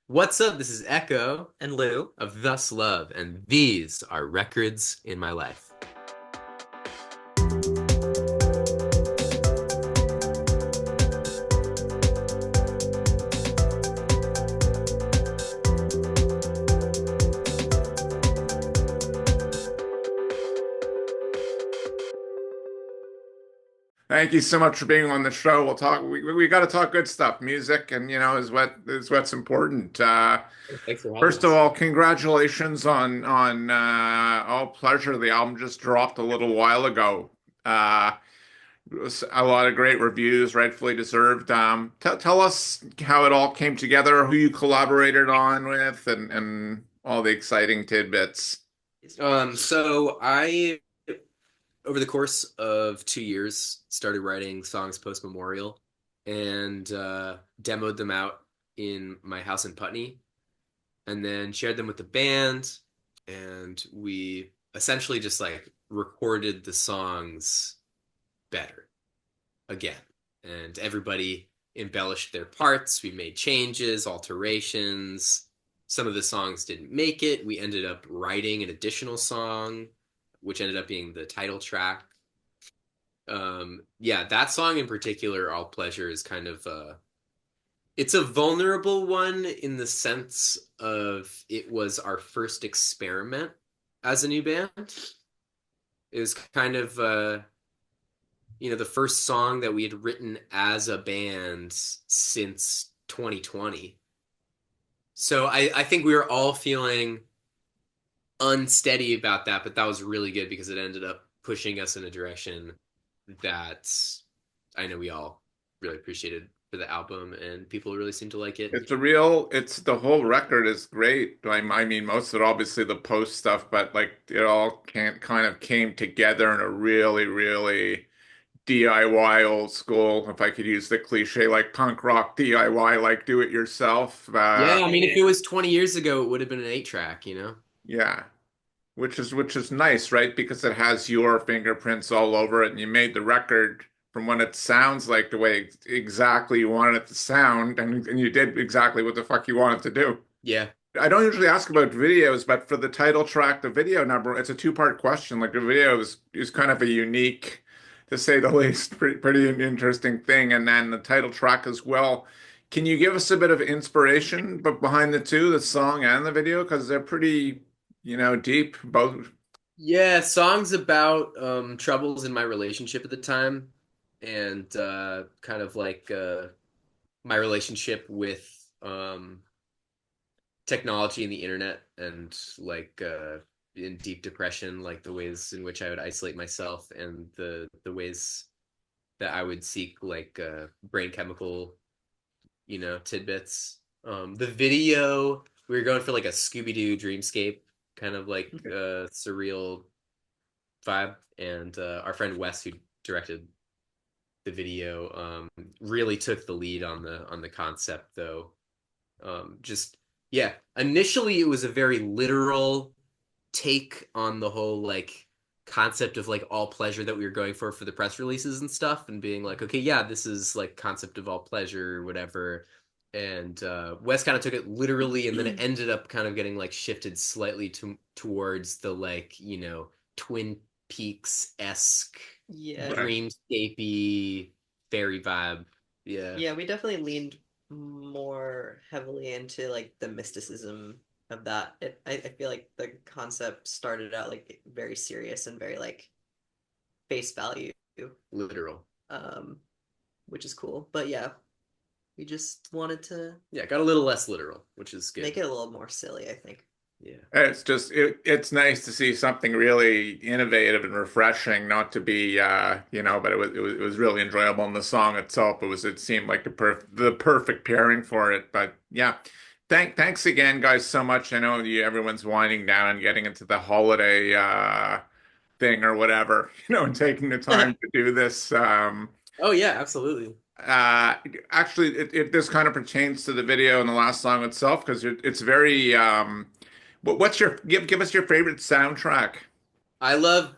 What's up? This is Echo And Lou. of Thus Love, and these are records in my life. Thank you so much for being on the show. We'll talk. We got to talk good stuff. Music, and is what's important. Thanks for having First of us. all, congratulations on All Pleasure. The album just dropped a little while ago. It was a lot of great reviews, rightfully deserved. Tell us how it all came together, who you collaborated on with, and all the exciting tidbits. So I, over the course of 2 years, started writing songs post-memorial and demoed them out in my house in Putney, and then shared them with the band, and we essentially just like recorded the songs better again. And everybody embellished their parts. We made changes, alterations. Some of the songs didn't make it. We ended up writing an additional song, which ended up being the title track. Yeah, that song in particular, All Pleasure, is kind of it's a vulnerable one in the sense of it was our first experiment as a new band. It was kind of the first song that we had written as a band since 2020. So I think we were all feeling unsteady about that, but that was really good because it ended up pushing us in a direction that I know we all really appreciated for the album, and people really seemed to like it. It's the whole record is great. I mean, most of it, obviously the post stuff, but like it all can kind of came together in a really, really DIY old school, if I could use the cliche, like punk rock DIY, like do it yourself. Yeah, I mean, if it was 20 years ago, it would have been an 8 track, you know? Yeah, which is nice, right? Because it has your fingerprints all over it, and you made the record from when it sounds like the way exactly you wanted it to sound, and you did exactly what the fuck you wanted to do. Yeah. I don't usually ask about videos, but for the title track, the video number, it's a two-part question. Like the video is kind of a unique, to say the least, pretty interesting thing. And then the title track as well. Can you give us a bit of inspiration, but behind the two, the song and the video, because they're pretty, deep, both. Yeah, songs about troubles in my relationship at the time, and kind of like my relationship with technology and the internet, and like in deep depression, like the ways in which I would isolate myself, and the ways that I would seek like brain chemical, tidbits. The video, we were going for like a Scooby-Doo dreamscape kind of like surreal vibe, and our friend Wes, who directed the video, really took the lead on the concept, though. Just yeah, initially it was a very literal take on the whole like concept of like all pleasure that we were going for the press releases and stuff, and being like, okay, yeah, this is like concept of all pleasure or whatever. And Wes kind of took it literally, and then it ended up kind of getting like shifted slightly towards the like Twin Peaks esque Yeah. Right. dreamscapey fairy vibe. Yeah. Yeah, we definitely leaned more heavily into like the mysticism of that. I feel like the concept started out like very serious and very like face value, Literal. um, which is cool. But yeah, we just wanted to Yeah, got a little less literal, which is make good. it a little more silly, I think. Yeah. It's nice to see something really innovative and refreshing, not to be but it was really enjoyable in the song itself. It seemed like the perfect pairing for it. But yeah. Thanks again, guys, so much. I know everyone's winding down and getting into the holiday thing or whatever, and taking the time to do this. Oh yeah, absolutely. Uh, Actually, this kind of pertains to the video and the last song itself because it's very. What's your give us your favorite soundtrack? I love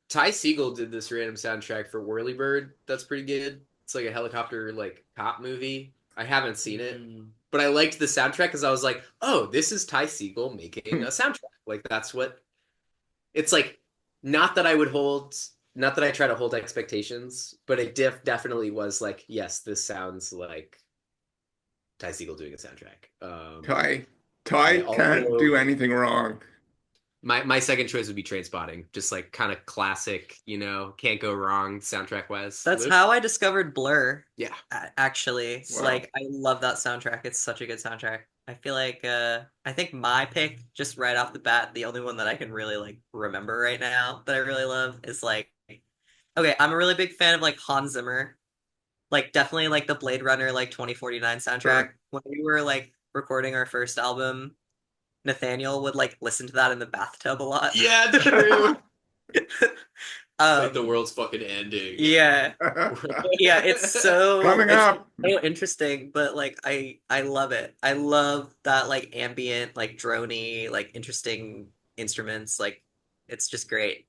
Ty Segall did this random soundtrack for Whirlybird. That's pretty good. It's like a helicopter like cop movie. I haven't seen it, Mm. but I liked the soundtrack because I was like, oh, this is Ty Segall making a soundtrack. Like that's what it's like. Not that I would hold, not that I try to hold expectations, but it definitely was like, yes, this sounds like Ty Segall doing a soundtrack. Ty I can't also do anything wrong. my second choice would be Trainspotting, just like kind of classic, can't go wrong soundtrack wise. That's Luke? how I discovered Blur, Yeah. actually. Wow. I love that soundtrack. It's such a good soundtrack. I feel like I think my pick, just right off the bat, the only one that I can really like remember right now that I really love is like, okay, I'm a really big fan of like Hans Zimmer. Like definitely like the Blade Runner like 2049 soundtrack. Sure. When we were like recording our first album, Nathaniel would like listen to that in the bathtub a lot. Yeah, true. Like the Um, world's fucking ending. yeah. Yeah, Coming it's up. so interesting, but like I love it. I love that like ambient, like droney, like interesting instruments. Like it's just great.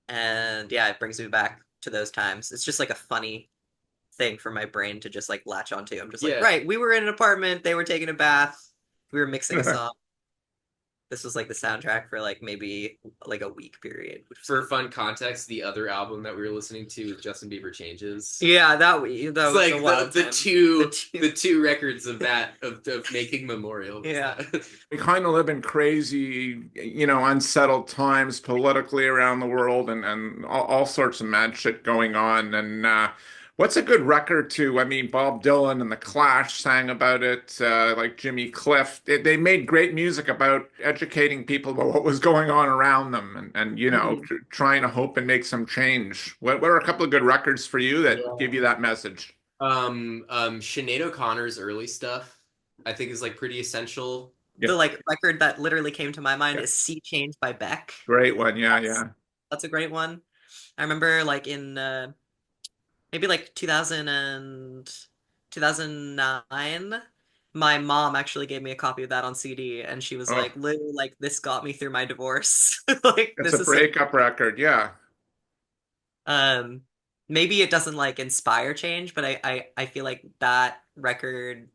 And yeah, it brings me back to those times. It's just like a funny thing for my brain to just like latch onto. I'm just like, Yeah. right, we were in an apartment, they were taking a bath, we were mixing a song. This was like the soundtrack for like maybe like a week period, which was For fun context, the other album that we were listening to was Justin Bieber Changes. yeah, that It's was like a wild the time. two records of that of making memorial. Yeah. We kind of live in crazy, unsettled times politically around the world and all sorts of mad shit going on. And what's a good record to? I mean, Bob Dylan and The Clash sang about it, like Jimmy Cliff. They made great music about educating people about what was going on around them and trying to hope and make some change. What are a couple of good records for you that give you that message? Sinead O'Connor's early stuff, I think, is like pretty essential. Yeah. The like record that literally came to my mind Yeah. is Sea Change by Beck. Great one. Yeah, That's yeah. that's a great one. I remember like in maybe like 2009, my mom actually gave me a copy of that on CD and she was Oh, like, Lou, like this got me through my divorce. Like it's this a is such breakup record. Yeah. um maybe it doesn't like inspire change, but I feel like that record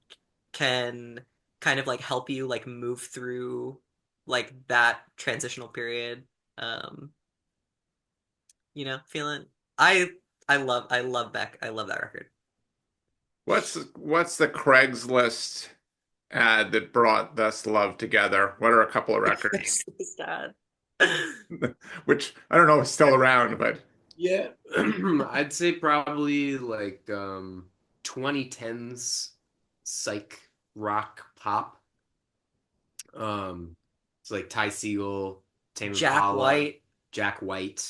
can kind of like help you like move through like that transitional period. Um, feeling I I love Beck. I love that record. What's the Craigslist ad that brought Thus Love together? What are a couple of records? It's sad. Which I don't know is still around, but Yeah. I'd say probably like 2010s psych rock pop. It's like Ty Segall, Tame Jack Impala, White. Jack White.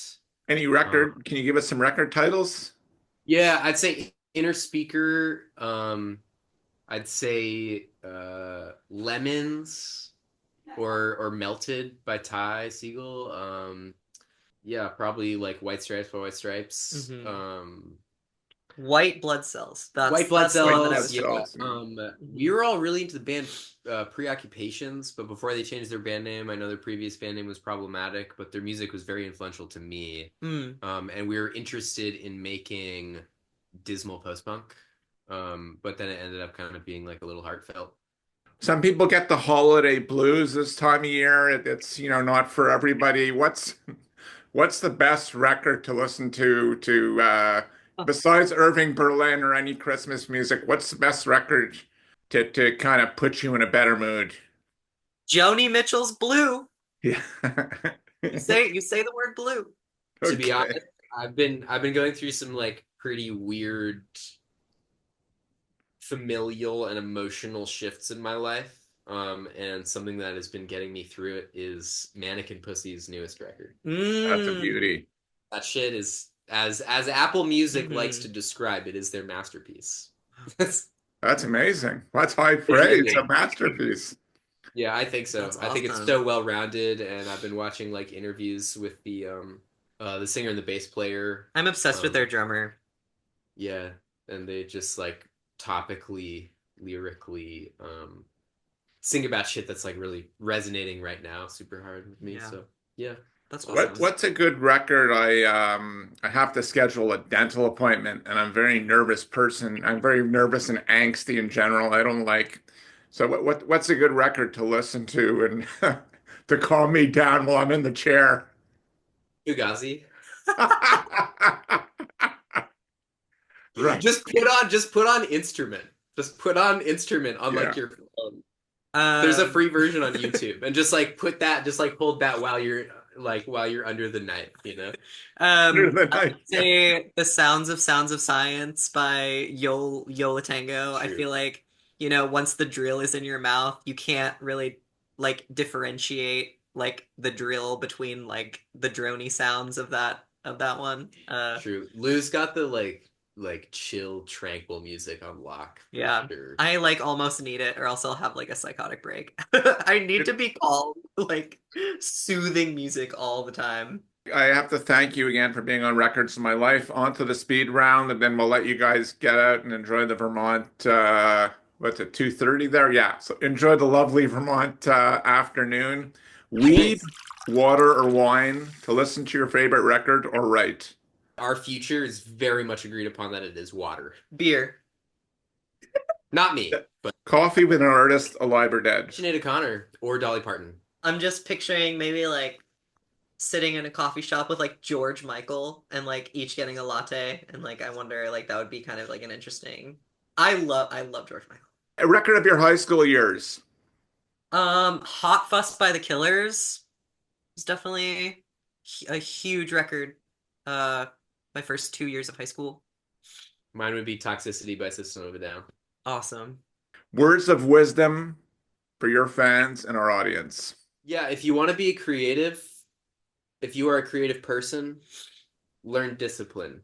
any Um, record? Can you give us some record titles? yeah, I'd say Inner Speaker. I'd say Lemons or Melted by Ty Segall. Yeah, probably like White Stripes by White Stripes. Mhm. White Blood Cells. White Blood That's the one that I Blood Cells. was Yeah. thinking. Cells. We were all really into the band Preoccupations, but before they changed their band name, I know their previous band name was problematic, but their music was very influential to me. Mm. And we were interested in making dismal post-punk. But then it ended up kind of being like a little heartfelt. Some people get the holiday blues this time of year. It's not for everybody. What's the best record to listen to besides Irving Berlin or any Christmas music? What's the best record to kind of put you in a better mood? Joni Mitchell's Blue. Yeah. You say the word blue. To be Okay. honest, I've been going through some like pretty weird familial and emotional shifts in my life. And something that has been getting me through it is Mannequin Pussy's newest record. That's a Mm. beauty. That shit is as Apple Music likes to Mhm. describe it, is their masterpiece. That's amazing. That's high It praise. really A is. masterpiece. Yeah, I think so. That's I think it's awesome. so well rounded, and I've been watching like interviews with the singer and the bass player. I'm obsessed with Um, their drummer. yeah, and they just like topically, lyrically, sing about shit that's like really resonating right now, super hard with me. Yeah. So yeah, That's awesome. What's a good record? I have to schedule a dental appointment, and I'm a very nervous person. I'm very nervous and angsty in general. I don't like. So what's a good record to listen to and to calm me down while I'm in the chair? Fugazi. Right. Just put on instrument. Just put on instrument on like your phone. There's a free version on YouTube, and just like put that, just like hold that while you're under the knife, you know. Under the I knife. would say the Sounds of Science by Yola Tango. I True. feel like, once the drill is in your mouth, you can't really like differentiate like the drill between like the drony sounds of that one. True. Lou's got the like chill, tranquil music on lock for Yeah. sure. I like almost need it, or else I'll have like a psychotic break. I need to be calm, like soothing music all the time. I have to thank you again for being on Records of My Life. On to the speed round, and then we'll let you guys get out and enjoy the Vermont. What's it, 2:30 there? Yeah. So enjoy the lovely Vermont afternoon. Weed, water, or wine to listen to your favorite record or write. Our future is very much agreed upon that it is water. Beer. Not me, but Coffee with an artist, alive or dead. Sinead O'Connor or Dolly Parton. I'm just picturing maybe like sitting in a coffee shop with like George Michael and like each getting a latte, and like I wonder like that would be kind of like an interesting. I love George Michael. A record of your high school years. Hot Fuss by the Killers is definitely a huge record. My first 2 years of high school. Mine would be Toxicity by System of a Down. Awesome. Words of wisdom for your fans and our audience. Yeah, if you want to be creative, if you are a creative person, learn discipline.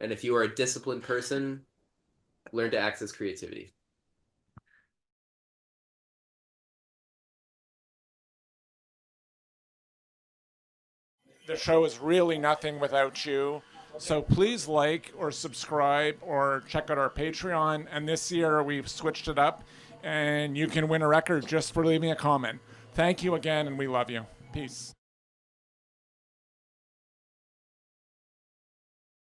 And if you are a disciplined person, learn to access creativity. The show is really nothing without you. So please like or subscribe or check out our Patreon. And this year we've switched it up, and you can win a record just for leaving a comment. Thank you again, and we love you. Peace.